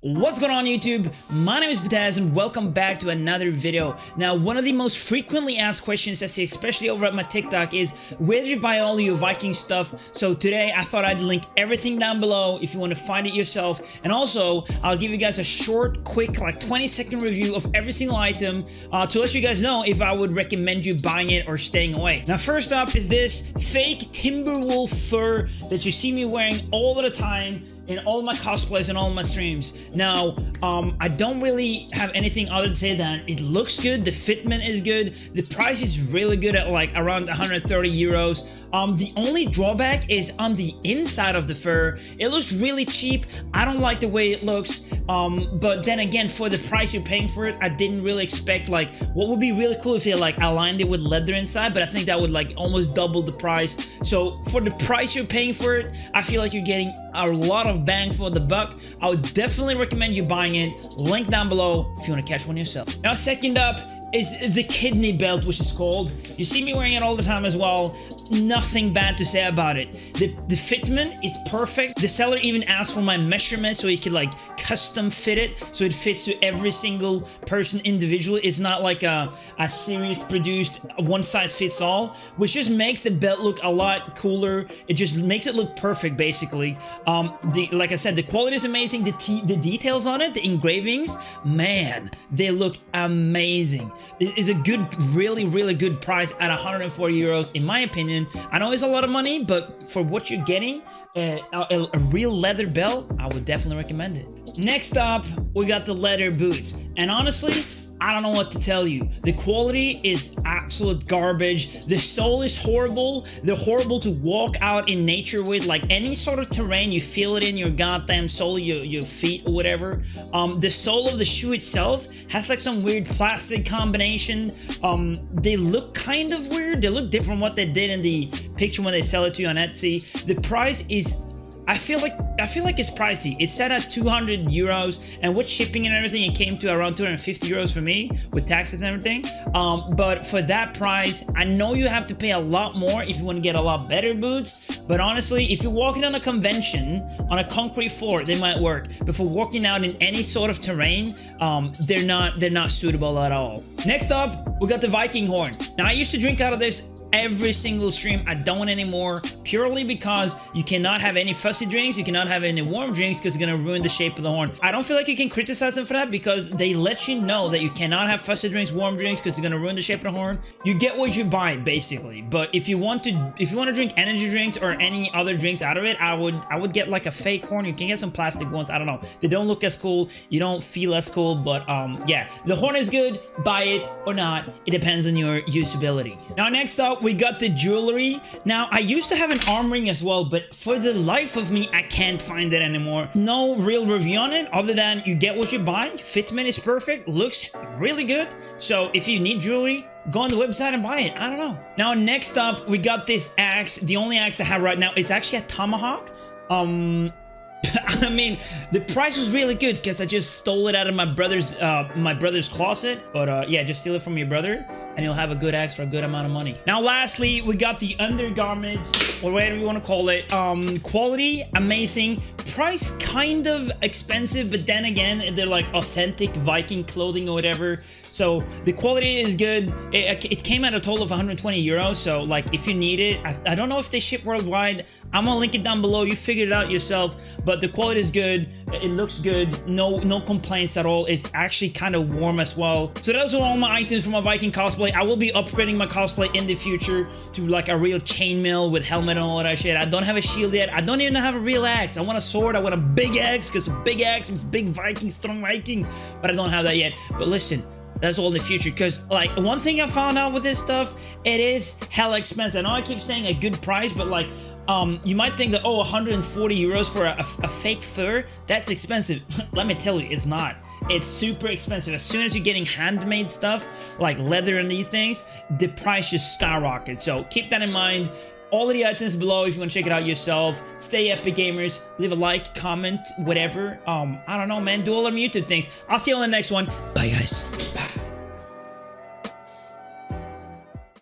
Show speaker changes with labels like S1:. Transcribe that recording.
S1: What's going on YouTube? My name is Bataz and welcome back to another video. Now, one of the most frequently asked questions I see, especially over at my TikTok, is where did you buy all your Viking stuff? So today I thought I'd link everything down below if you want to find it yourself. And also, I'll give you guys a short, quick, like 20-second review of every single item to let you guys know if I would recommend you buying it or staying away. Now, first up is this fake Timberwolf fur that you see me wearing all the time in all my cosplays and all my streams. Now, I don't really have anything other to say than it looks good, the fitment is good, the price is really good at like around 130 euros. The only drawback is on the inside of the fur. It looks really cheap. I don't like the way it looks, but then again, for the price you're paying for it, I didn't really expect, like, what would be really cool if they like aligned it with leather inside, but I think that would like almost double the price. So for the price you're paying for it, I feel like you're getting a lot of bang for the buck. I would definitely recommend you buying it. Link down below if you want to catch one yourself. Now, second up is the kidney belt, which is called. You see me wearing it all the time as well. Nothing bad to say about it. The fitment is perfect. The seller even asked for my measurement so he could like custom fit it so it fits to every single person individually. It's not like a series produced one size fits all, which just makes the belt look a lot cooler. It just makes it look perfect, basically. Like I said, the quality is amazing. The details on it, the engravings, man, they look amazing. It is a good, really good price at 140 euros, in my opinion. I know it's a lot of money, but for what you're getting, a real leather belt, I would definitely recommend it. Next up, we got the leather boots. And honestly, I don't know what to tell you. The quality is absolute garbage. The sole is horrible. They're horrible to walk out in nature with. Like any sort of terrain, you feel it in your goddamn sole, your feet or whatever. The sole of the shoe itself has like some weird plastic combination. They look kind of weird. They look different from what they did in the picture when they sell it to you on Etsy. The price is, I feel like it's pricey. It's set at 200 euros, and with shipping and everything, it came to around 250 euros for me with taxes and everything. But for that price, I know you have to pay a lot more if you want to get a lot better boots. But honestly, if you're walking on a convention on a concrete floor, they might work. But for walking out in any sort of terrain, they're not suitable at all. Next up, we got the Viking Horn. Now, I used to drink out of this every single stream. I don't anymore, purely because you cannot have any fuzzy drinks, you cannot have any warm drinks because it's gonna ruin the shape of the horn. I don't feel like you can criticize them for that because they let you know that you cannot have fuzzy drinks, warm drinks, because it's gonna ruin the shape of the horn. You get what you buy, basically. But if you want to drink energy drinks or any other drinks out of it, I would get like a fake horn. You can get some plastic ones. I don't know, they don't look as cool, you don't feel as cool, but yeah, the horn is good. Buy it or not, it depends on your usability. Now, next up, we got the jewelry. Now, I used to have an arm ring as well, but for the life of me, I can't find it anymore. No real review on it other than you get what you buy. Fitment is perfect, looks really good. So if you need jewelry, go on the website and buy it. I don't know. Now, next up, we got this axe. The only axe I have right now is actually a tomahawk. I mean, the price was really good because I just stole it out of my brother's closet. But yeah, just steal it from your brother and you'll have a good axe for a good amount of money. Now, lastly, we got the undergarments, or whatever you want to call it. Quality, amazing. Price, kind of expensive, but then again, they're like authentic Viking clothing or whatever. So the quality is good. It came at a total of 120 euros. So like, if you need it, I don't know if they ship worldwide. I'm gonna link it down below. You figure it out yourself. But the quality is good. It looks good. No complaints at all. It's actually kind of warm as well. So those are all my items for my Viking cosplay. I will be upgrading my cosplay in the future to like a real chainmail with helmet and all that shit. I don't have a shield yet. I don't even have a real axe. I want a sword. I want a big axe because a big axe means big Viking, strong Viking. But I don't have that yet. But listen, that's all in the future, because like one thing I found out with this stuff, it is hella expensive. I know I keep saying a good price, but like you might think that, oh, 140 euros for a fake fur, that's expensive. Let me tell you, it's not. It's super expensive. As soon as you're getting handmade stuff like leather and these things, the price just skyrockets. So keep that in mind. All of the items below if you want to check it out yourself. Stay epic, gamers. Leave a like, comment, whatever. I don't know, man. Do all them YouTube things. I'll see you on the next one. Bye, guys. Bye.